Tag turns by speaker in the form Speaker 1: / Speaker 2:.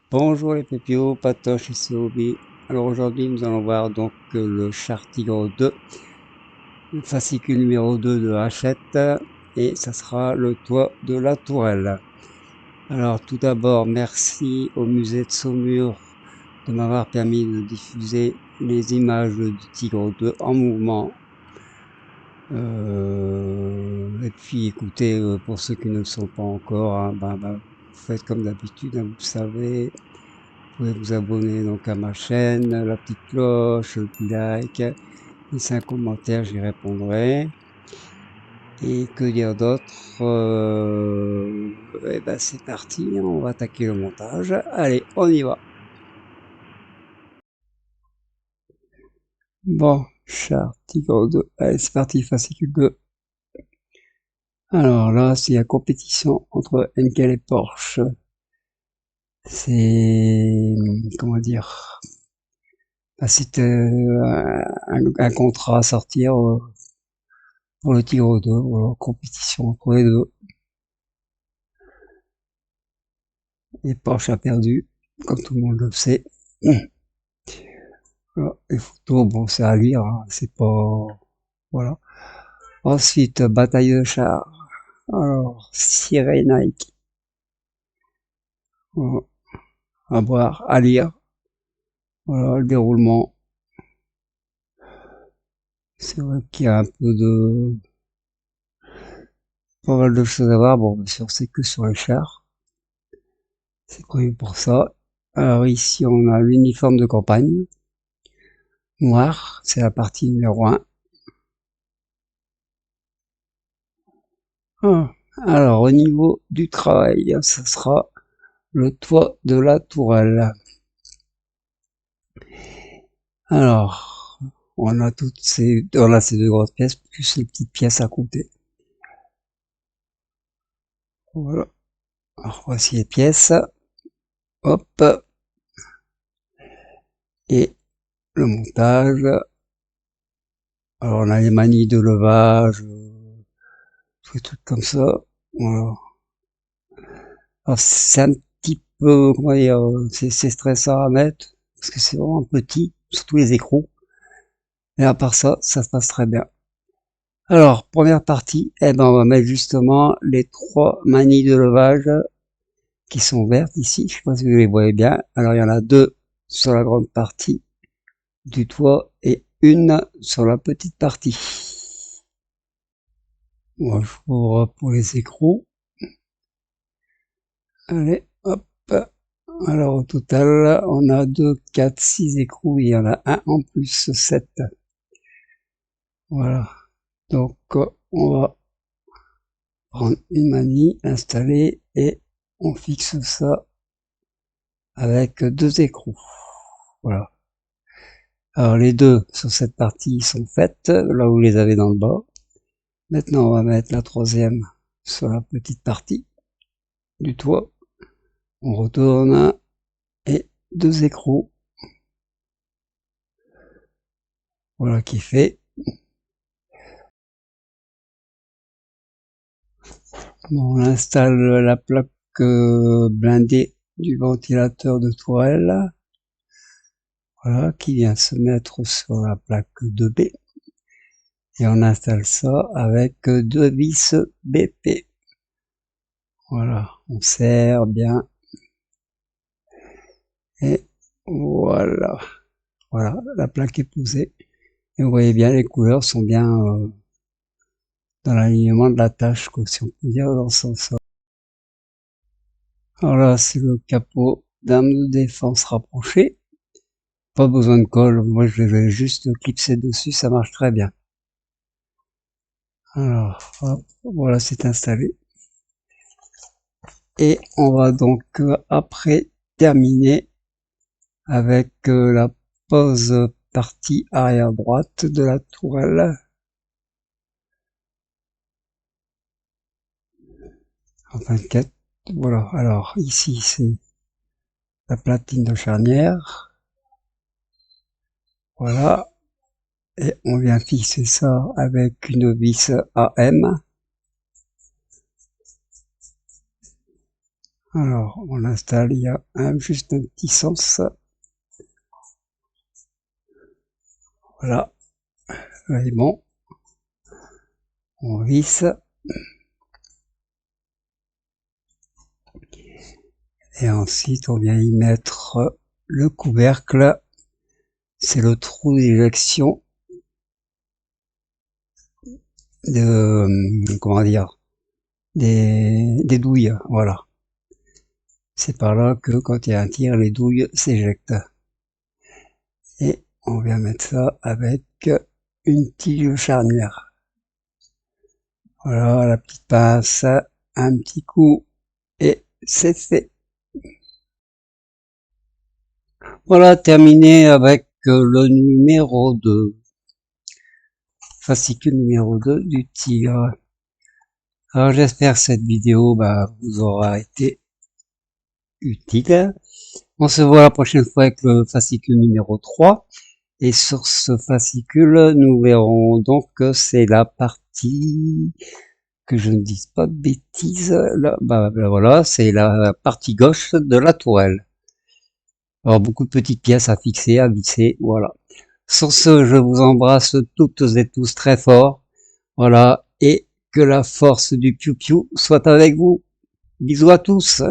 Speaker 1: Bonjour les pépios, Patoche et Sobi. Alors aujourd'hui nous allons voir donc le char Tigre 2, le fascicule numéro 2 de Hachette, et ça sera le toit de la tourelle. Alors tout d'abord merci au musée de Saumur de m'avoir permis de diffuser les images du Tigre 2 en mouvement. Et puis écoutez, pour ceux qui ne le sont pas encore, hein, vous faites comme d'habitude, hein, vous savez. Vous pouvez vous abonner donc à ma chaîne, la petite cloche, le petit like, laissez un commentaire, j'y répondrai. Et que dire d'autre? Et ben c'est parti, on va attaquer le montage. Allez, on y va. Bon, char Tigre 2, allez c'est parti, fascicule 2. Alors là, c'est la compétition entre Henkel et Porsche. C'est, comment dire, c'est un contrat à sortir pour le Tigre 2, voilà, compétition entre les deux. Et Porsche a perdu, comme tout le monde le sait. Voilà. Les photos, bon, c'est à lire, hein, c'est pas... Voilà. Ensuite, bataille de chars. Alors, Cyrenaique. Voilà. À boire, à lire. Voilà, le déroulement. C'est vrai qu'il y a un peu de... Pas mal de choses à voir. Bon, bien sûr, c'est que sur les chars. C'est prévu pour ça. Alors ici, on a l'uniforme de campagne. Noir, c'est la partie numéro 1. Ah. Alors, au niveau du travail, ça sera le toit de la tourelle. Alors, on a ces deux grosses pièces, plus les petites pièces à côté. Voilà. Alors, voici les pièces. Hop. Et le montage. Alors, on a les manilles de levage, tous les trucs comme ça. Voilà. Alors, c'est un petit peu, comment dire, c'est stressant à mettre, parce que c'est vraiment petit, surtout les écrous. Et à part ça, ça se passe très bien. Alors, première partie, eh ben, on va mettre justement les 3 manilles de levage qui sont vertes ici. Je sais pas si vous les voyez bien. Alors, il y en a 2 sur la grande partie du toit et une sur la petite partie. Voilà, pour les écrous. Allez, hop. Alors, au total, on a 2, 4, 6 écrous. Il y en a un en plus, 7. Voilà. Donc, on va prendre une manille, installer et on fixe ça avec 2 écrous. Voilà. Alors les deux sur cette partie sont faites, là où vous les avez dans le bas. Maintenant on va mettre la troisième sur la petite partie du toit. On retourne et 2 écrous. Voilà qui est fait. Bon, on installe la plaque blindée du ventilateur de tourelle. Voilà, qui vient se mettre sur la plaque 2B. Et on installe ça avec 2 vis BP. Voilà, on serre bien. Et voilà. Voilà, la plaque est posée. Et vous voyez bien, les couleurs sont bien dans l'alignement de la tâche, quoi, si on peut dire dans ce sens. Alors là, c'est le capot d'arme de défense rapproché. Pas besoin de colle, moi je vais juste clipser dessus, ça marche très bien. Alors, hop, voilà, c'est installé. Et on va donc après terminer avec la pose partie arrière droite de la tourelle. En 24, voilà. Alors ici c'est la platine de charnière. Voilà. Et on vient fixer ça avec une vis AM. Alors, on installe, il y a juste un petit sens. Voilà, c'est bon. On visse. Et ensuite, on vient y mettre le couvercle. C'est le trou d'éjection de, comment dire, des douilles, voilà. C'est par là que quand il y a un tir, les douilles s'éjectent. Et on vient mettre ça avec une tige charnière. Voilà, la petite pince, un petit coup, et c'est fait. Voilà, terminé avec le numéro 2. Fascicule numéro 2 du tigre. Alors j'espère que cette vidéo vous aura été utile. On se voit la prochaine fois avec le fascicule numéro 3. Et sur ce fascicule, nous verrons donc que c'est la partie, que je ne dise pas de bêtises, là, voilà, c'est la partie gauche de la tourelle. Alors beaucoup de petites pièces à fixer, à visser, voilà. Sur ce, je vous embrasse toutes et tous très fort, voilà, et que la force du piou-piou soit avec vous. Bisous à tous.